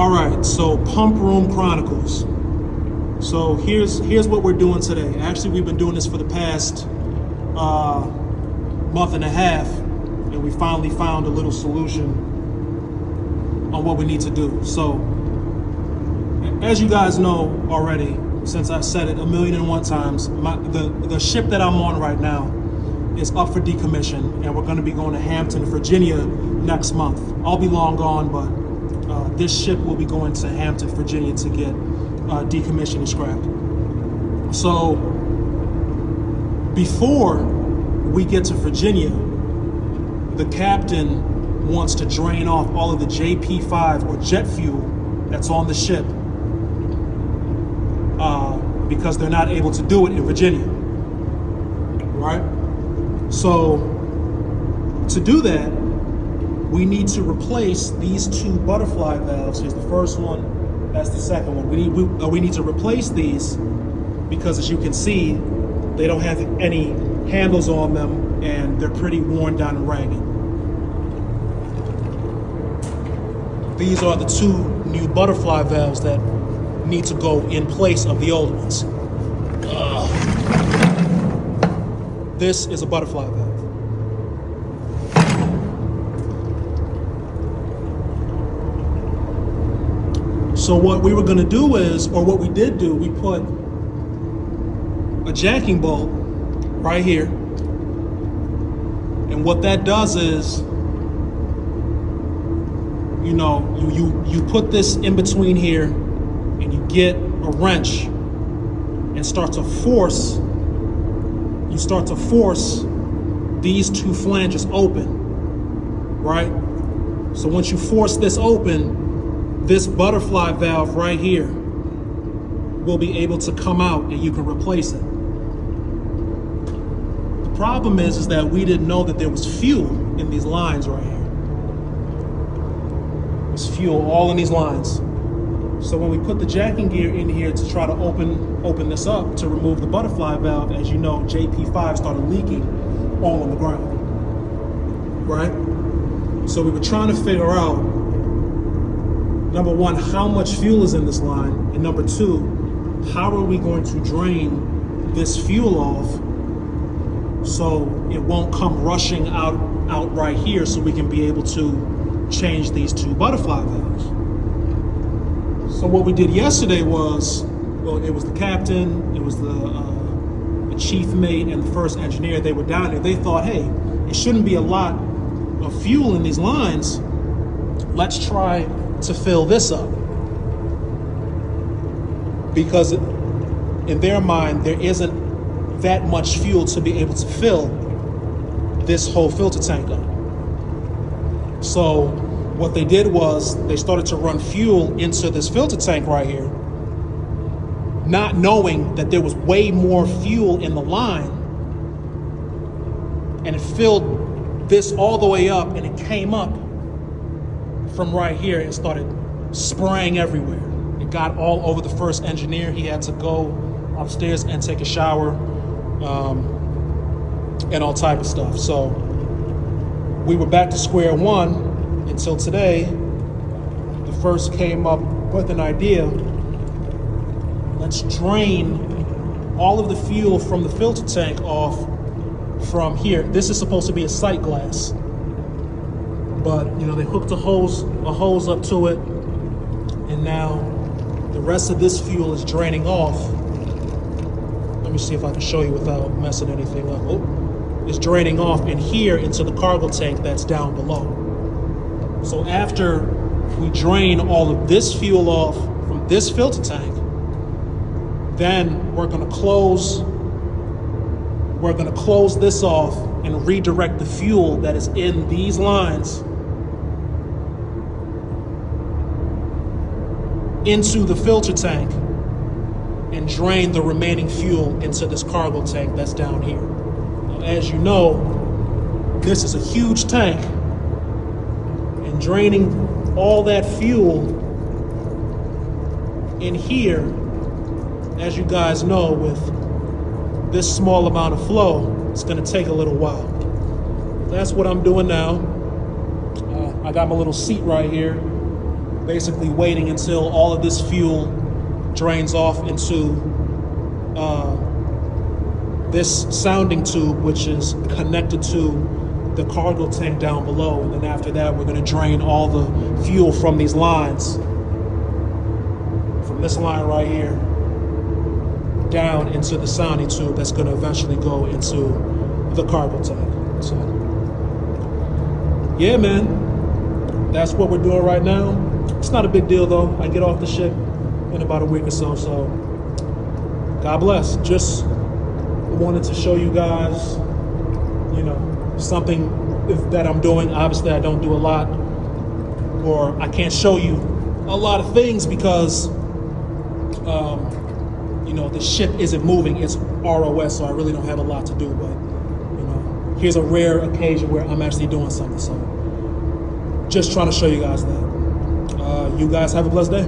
All right, so Pump Room Chronicles. So here's what we're doing today. Actually, we've been doing this for the past month and a half, and we finally found a little solution on what we need to do. So, as you guys know already, since I've said it 1,000,001 times, the ship that I'm on right now is up for decommission, and we're going to be going to Hampton, Virginia next month. I'll be long gone, but this ship will be going to Hampton, Virginia to get decommissioned and scrapped. So before we get to Virginia, the captain wants to drain off all of the JP5 or jet fuel that's on the ship because they're not able to do it in Virginia, right? So to do that, we need to replace these two butterfly valves. Here's the first one, that's the second one. We need to replace these because, as you can see, they don't have any handles on them and they're pretty worn down and ragged. These are the two new butterfly valves that need to go in place of the old ones. This is a butterfly valve. So what we were going to do is, or what we did do, we put a jacking bolt right here. And what that does is, you put this in between here and you get a wrench and start to force these two flanges open, right? So once you force this open, this butterfly valve right here will be able to come out and you can replace it. The problem is that we didn't know that there was fuel in these lines right here. There's fuel all in these lines. So when we put the jacking gear in here to try to open this up to remove the butterfly valve, as you know, JP5 started leaking all on the ground, right? So we were trying to figure out, number one, how much fuel is in this line? And number two, how are we going to drain this fuel off so it won't come rushing out right here so we can be able to change these two butterfly valves? So what we did yesterday was, well, it was the captain, it was the chief mate, and the first engineer. They were down there. They thought, hey, it shouldn't be a lot of fuel in these lines. Let's try to fill this up, because in their mind there isn't that much fuel to be able to fill this whole filter tank up. So what they did was they started to run fuel into this filter tank right here, not knowing that there was way more fuel in the line, and it filled this all the way up, and it came up from right here and started spraying everywhere. It got all over the first engineer. He had to go upstairs and take a shower and all type of stuff. So we were back to square one until today. The first came up with an idea. Let's drain all of the fuel from the filter tank off from here. This is supposed to be a sight glass, but they hooked a hose up to it, and now the rest of this fuel is draining off. Let me see if I can show you without messing anything up. Oh, it's draining off in here into the cargo tank that's down below. So after we drain all of this fuel off from this filter tank, then we're going to close this off and redirect the fuel that is in these lines into the filter tank and drain the remaining fuel into this cargo tank that's down here. Now, as you know, this is a huge tank, and draining all that fuel in here, as you guys know, with this small amount of flow, it's going to take a little while. That's what I'm doing now. I got my little seat right here. basically waiting until all of this fuel drains off into this sounding tube, which is connected to the cargo tank down below. And then after that, we're going to drain all the fuel from these lines, from this line right here, down into the sounding tube that's going to eventually go into the cargo tank. So, yeah, man, that's what we're doing right now. It's not a big deal, though. I get off the ship in about a week or so, so God bless. Just wanted to show you guys, you know, something that I'm doing. Obviously, I don't do a lot, or I can't show you a lot of things because, you know, the ship isn't moving. It's ROS, so I really don't have a lot to do. But, you know, here's a rare occasion where I'm actually doing something. So just trying to show you guys that. You guys have a blessed day.